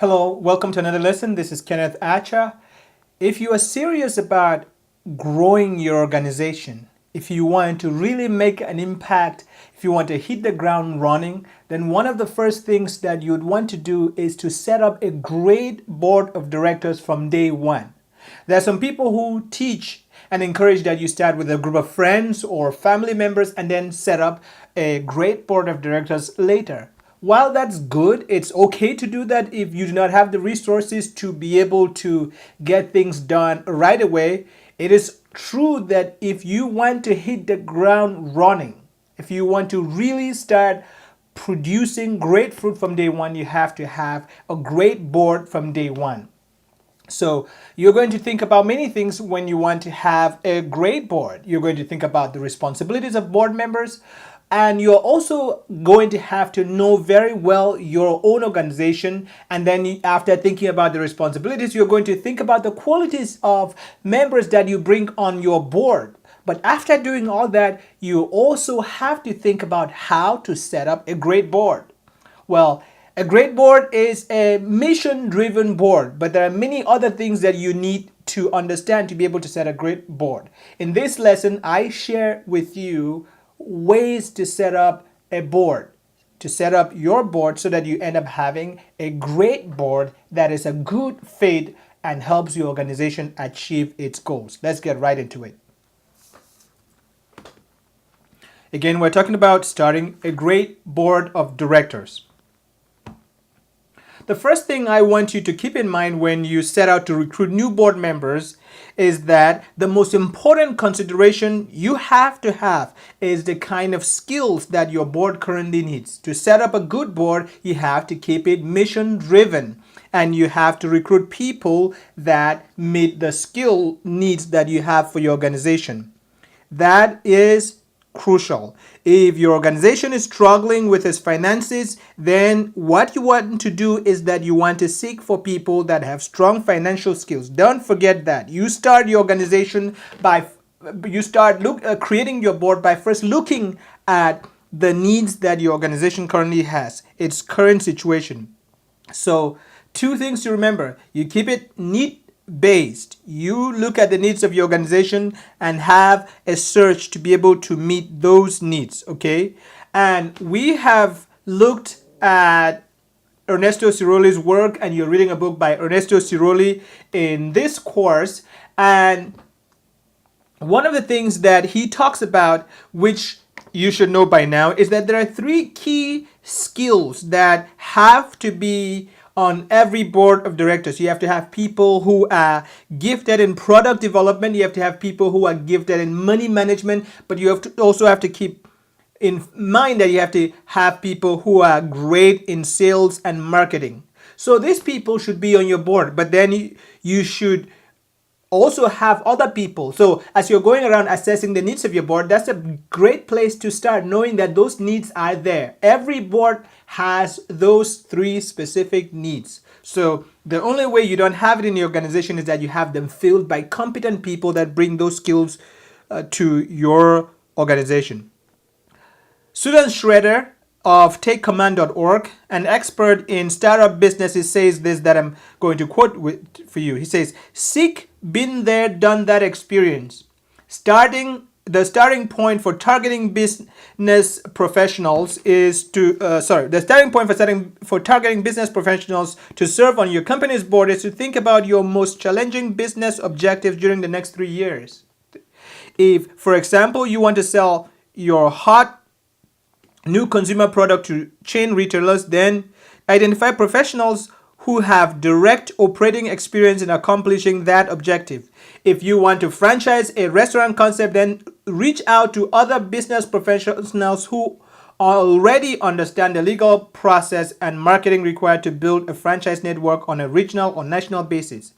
Hello, welcome to another lesson. This is Kenneth Acha. If you are serious about growing your organization, if you want to really make an impact, if you want to hit the ground running, then one of the first things that you'd want to do is to set up a great board of directors from day one. There are some people who teach and encourage that you start with a group of friends or family members and then set up a great board of directors later. While that's good, it's okay to do that if you do not have the resources to be able to get things done right away. It is true that if you want to hit the ground running, if you want to really start producing great fruit from day one, you have to have a great board from day one. So you're going to think about many things when you want to have a great board. You're going to think about the responsibilities of board members, and you're also going to have to know very well your own organization. And then after thinking about the responsibilities, you're going to think about the qualities of members that you bring on your board. But after doing all that, you also have to think about how to set up a great board. Well, a great board is a mission-driven board, but there are many other things that you need to understand to be able to set a great board. In this lesson, I share with you ways to set up a board, to set up your board so that you end up having a great board that is a good fit and helps your organization achieve its goals. Let's get right into it. Again, we're talking about starting a great board of directors. The first thing I want you to keep in mind when you set out to recruit new board members is that the most important consideration you have to have is the kind of skills that your board currently needs. To set up a good board, you have to keep it mission driven, and you have to recruit people that meet the skill needs that you have for your organization. That is crucial. If your organization is struggling with its finances, then what you want to do is that you want to seek for people that have strong financial skills. Don't forget that. You start your organization by creating your board by first looking at the needs that your organization currently has, its current situation. So, two things to remember. You keep it need based. You look at the needs of your organization and have a search to be able to meet those needs, okay? And we have looked at Ernesto Siroli's work, and you're reading a book by Ernesto Siroli in this course. And one of the things that he talks about, which you should know by now, is that there are three key skills that have to be on every board of directors. You have to have people who are gifted in product development. You have to have people who are gifted in money management, but you have to also have to keep in mind that you have to have people who are great in sales and marketing. So these people should be on your board, but then you should also have other people. So as you're going around assessing the needs of your board, that's a great place to start, knowing that those needs are there. Every board has those three specific needs. So the only way you don't have it in your organization is that you have them filled by competent people that bring those skills to your organization. Susan Schroeder of TakeCommand.org, an expert in startup businesses, says this that I'm going to quote for you. He says, "Seek been there, done that experience. The starting point for targeting business professionals is to the starting point for targeting business professionals to serve on your company's board is to think about your most challenging business objectives during the next 3 years. If, for example, you want to sell your hot new consumer product to chain retailers, then identify professionals who have direct operating experience in accomplishing that objective. If you want to franchise a restaurant concept, then reach out to other business professionals who already understand the legal process and marketing required to build a franchise network on a regional or national basis.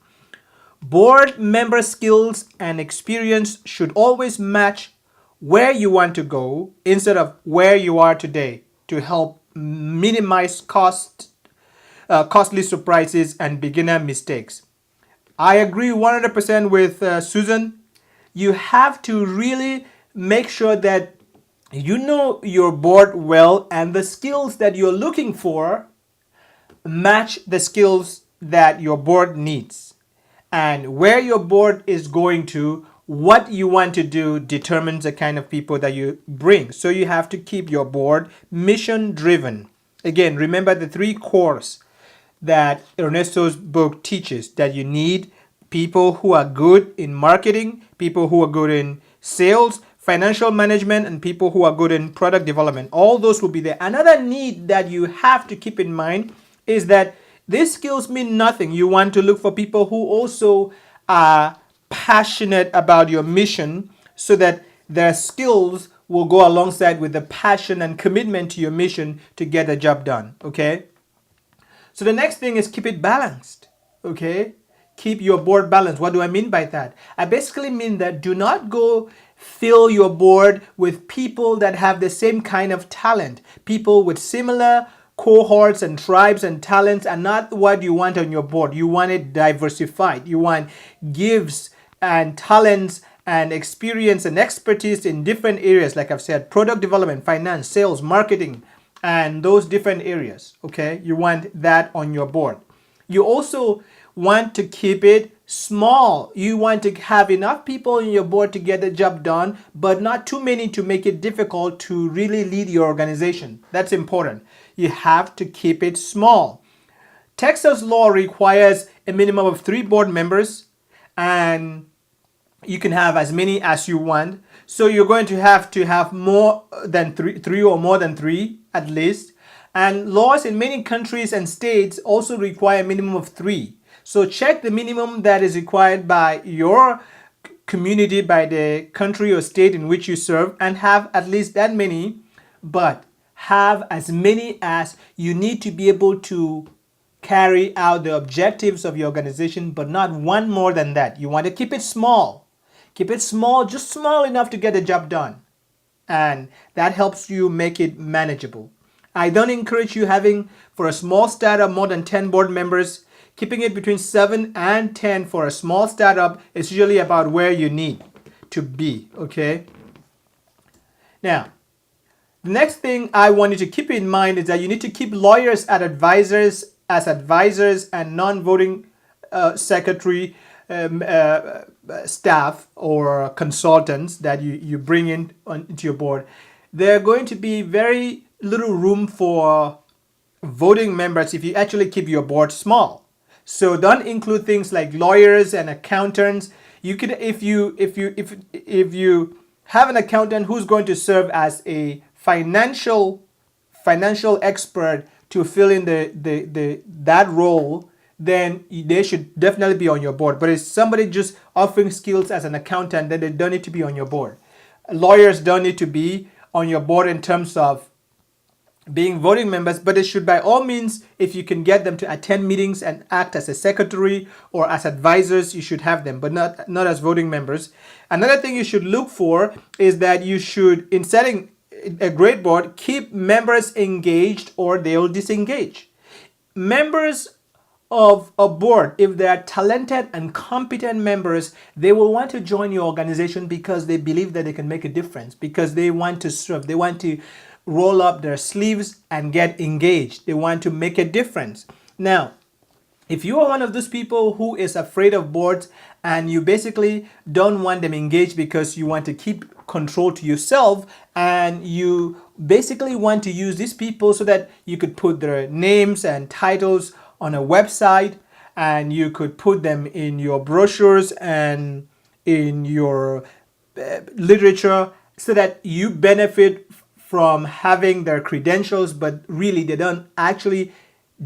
Board member skills and experience should always match where you want to go instead of where you are today to help minimize costly surprises and beginner mistakes." I agree 100% with Susan. You have to really make sure that you know your board well and the skills that you're looking for match the skills that your board needs. And where your board is going to, what you want to do determines the kind of people that you bring. So you have to keep your board mission driven. Again, remember the three cores that Ernesto's book teaches, that you need people who are good in marketing, people who are good in sales, financial management, and people who are good in product development. All those will be there. Another need that you have to keep in mind is that these skills mean nothing. You want to look for people who also are passionate about your mission, so that their skills will go alongside with the passion and commitment to your mission to get the job done. Okay? So the next thing is keep it balanced. Okay? Keep your board balanced. What do I mean by that? I basically mean that do not go fill your board with people that have the same kind of talent. People with similar cohorts and tribes and talents are not what you want on your board. You want it diversified. You want gifts and talents and experience and expertise in different areas, like I've said, product development, finance, sales, marketing, and those different areas. Okay, you want that on your board. You also want to keep it small. You want to have enough people in your board to get the job done, but not too many to make it difficult to really lead your organization. That's important. You have to keep it small. Texas law requires a minimum of 3 board members, and you can have as many as you want. So you're going to have more than three or more than 3 at least. And laws in many countries and states also require a minimum of 3. So check the minimum that is required by your community, by the country or state in which you serve, and have at least that many, but have as many as you need to be able to carry out the objectives of your organization, but not one more than that. You want to keep it small. Keep it small, just small enough to get the job done. And that helps you make it manageable. I don't encourage you having, for a small startup, more than 10 board members. Keeping it between 7 and 10 for a small startup is usually about where you need to be, okay? Now, the next thing I want you to keep in mind is that you need to keep lawyers as advisors and non-voting secretary staff or consultants that you bring into your board. There are going to be very little room for voting members if you actually keep your board small. So don't include things like lawyers and accountants. You could, if you have an accountant who's going to serve as a financial expert to fill in that role, then they should definitely be on your board. But if somebody just offering skills as an accountant, then they don't need to be on your board. Lawyers don't need to be on your board in terms of being voting members, but they should by all means, if you can get them to attend meetings and act as a secretary or as advisors, you should have them, but not as voting members. Another thing you should look for is that you should, in setting a great board, keep members engaged or they'll disengage. Members of a board, if they are talented and competent members, they will want to join your organization because they believe that they can make a difference, because they want to serve, they want to roll up their sleeves and get engaged. They want to make a difference. Now, if you are one of those people who is afraid of boards and you basically don't want them engaged because you want to keep control to yourself, and you basically want to use these people so that you could put their names and titles on a website, and you could put them in your brochures and in your literature so that you benefit from having their credentials, but really they don't actually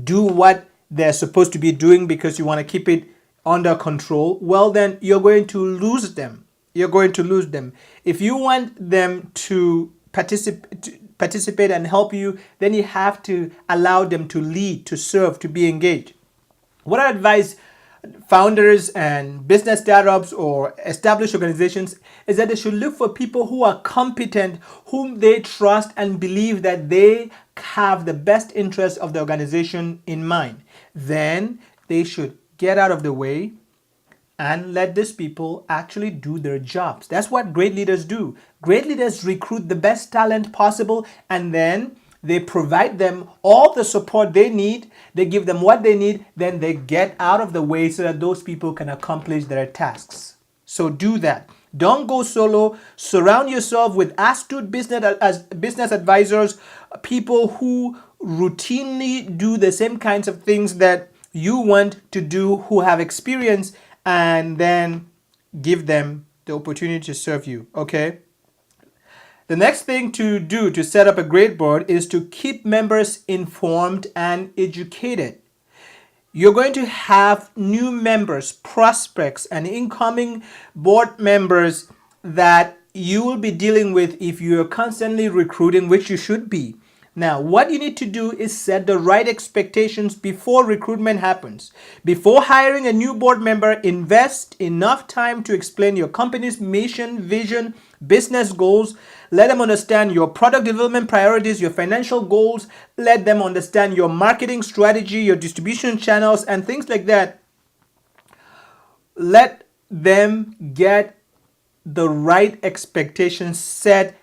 do what they're supposed to be doing because you want to keep it under control, well, then you're going to lose them. You're going to lose them. If you want them to participate and help you, then you have to allow them to lead, to serve, to be engaged. What I advise founders and business startups or established organizations is that they should look for people who are competent, whom they trust and believe that they have the best interest of the organization in mind. Then they should get out of the way and let these people actually do their jobs. That's what great leaders do. Great leaders recruit the best talent possible, and then they provide them all the support they need, they give them what they need, then they get out of the way so that those people can accomplish their tasks. So do that. Don't go solo. Surround yourself with astute business advisors, people who routinely do the same kinds of things that you want to do, who have experience, and then give them the opportunity to serve you. Okay? The next thing to do to set up a great board is to keep members informed and educated. You're going to have new members, prospects, and incoming board members that you will be dealing with if you're constantly recruiting, which you should be. Now, what you need to do is set the right expectations before recruitment happens. Before hiring a new board member, invest enough time to explain your company's mission, vision, business goals. Let them understand your product development priorities, your financial goals. Let them understand your marketing strategy, your distribution channels, and things like that. Let them get the right expectations set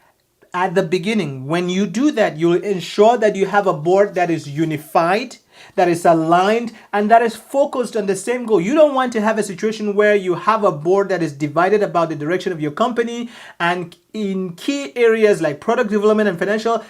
at the beginning. When you do that, you'll ensure that you have a board that is unified, that is aligned, and that is focused on the same goal. You don't want to have a situation where you have a board that is divided about the direction of your company, and in key areas like product development and financial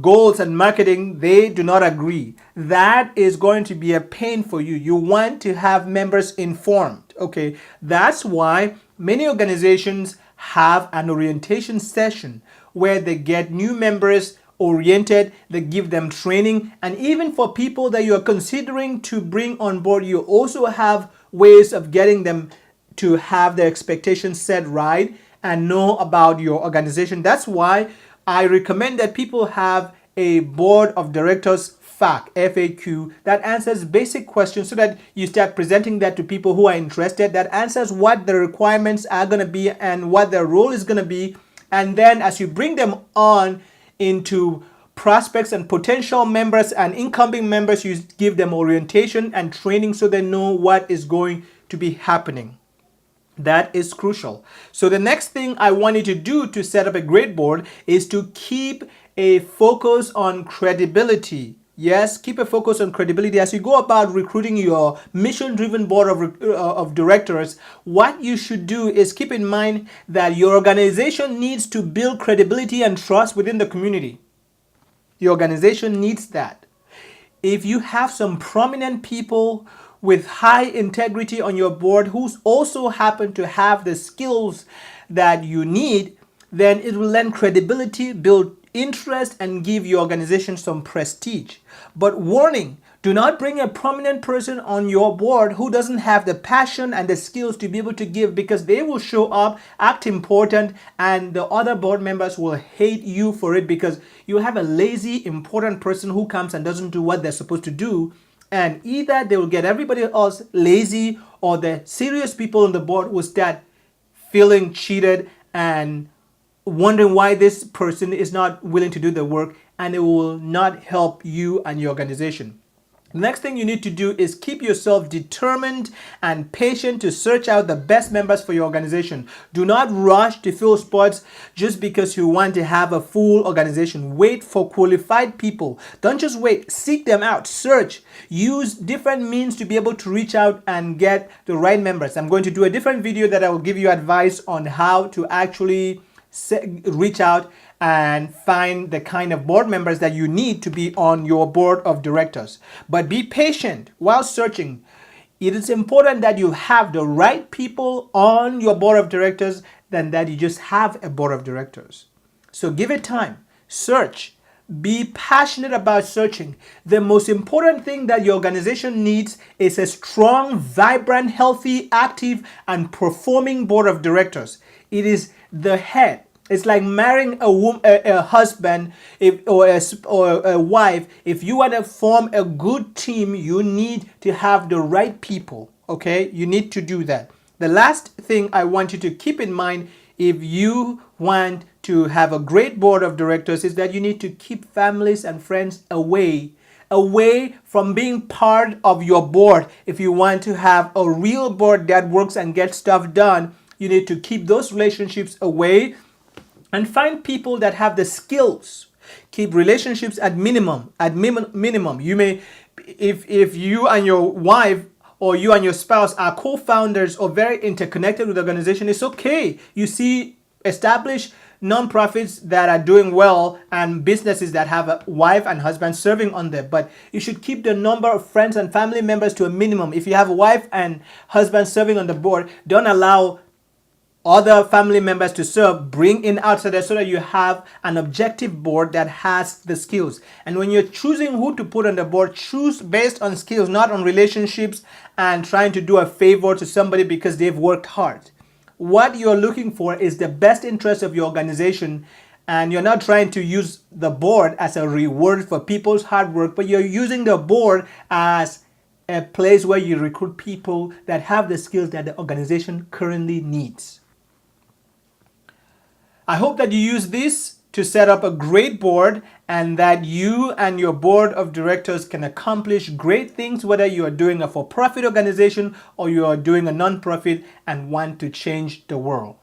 goals and marketing, they do not agree. That is going to be a pain for you. You want to have members informed. Okay, that's why many organizations have an orientation session where they get new members oriented, they give them training, and even for people that you are considering to bring on board, you also have ways of getting them to have their expectations set right and know about your organization. That's why I recommend that people have a board of directors FAQ that answers basic questions so that you start presenting that to people who are interested, that answers what the requirements are going to be and what their role is going to be. And then as you bring them on into prospects and potential members and incoming members, you give them orientation and training so they know what is going to be happening. That is crucial. So the next thing I want you to do to set up a great board is to keep a focus on credibility. Yes, keep a focus on credibility as you go about recruiting your mission-driven board of directors. What you should do is keep in mind that your organization needs to build credibility and trust within the community. Your organization needs that. If you have some prominent people with high integrity on your board who also happen to have the skills that you need, then it will lend credibility, build interest, and give your organization some prestige. But warning, do not bring a prominent person on your board who doesn't have the passion and the skills to be able to give, because they will show up, act important, and the other board members will hate you for it because you have a lazy, important person who comes and doesn't do what they're supposed to do. And either they will get everybody else lazy, or the serious people on the board will start feeling cheated and wondering why this person is not willing to do the work, and it will not help you and your organization. The next thing you need to do is keep yourself determined and patient to search out the best members for your organization. Do not rush to fill spots just because you want to have a full organization. Wait for qualified people. Don't just wait. Seek them out. Search. Use different means to be able to reach out and get the right members. I'm going to do a different video that I will give you advice on how to actually reach out and find the kind of board members that you need to be on your board of directors. But be patient while searching. It is important that you have the right people on your board of directors than that you just have a board of directors. So give it time. Search. Be passionate about searching. The most important thing that your organization needs is a strong, vibrant, healthy, active, and performing board of directors. It is the head. It's like marrying a husband or a wife. If you want to form a good team, you need to have the right people. Okay, you need to do that. The last thing I want you to keep in mind if you want to have a great board of directors is that you need to keep families and friends away from being part of your board. If you want to have a real board that works and gets stuff done, you need to keep those relationships away and find people that have the skills Keep relationships at minimum. Minimum. You may, if you and your wife or you and your spouse are co-founders or very interconnected with the organization, it's okay. You see, establish nonprofits that are doing well and businesses that have a wife and husband serving on them, but you should keep the number of friends and family members to a minimum. If you have a wife and husband serving on the board, don't allow other family members to serve. Bring in outsiders so that you have an objective board that has the skills. And when you're choosing who to put on the board, choose based on skills, not on relationships and trying to do a favor to somebody because they've worked hard. What you're looking for is the best interest of your organization, and you're not trying to use the board as a reward for people's hard work, but you're using the board as a place where you recruit people that have the skills that the organization currently needs. I hope that you use this to set up a great board and that you and your board of directors can accomplish great things, whether you are doing a for-profit organization or you are doing a non-profit and want to change the world.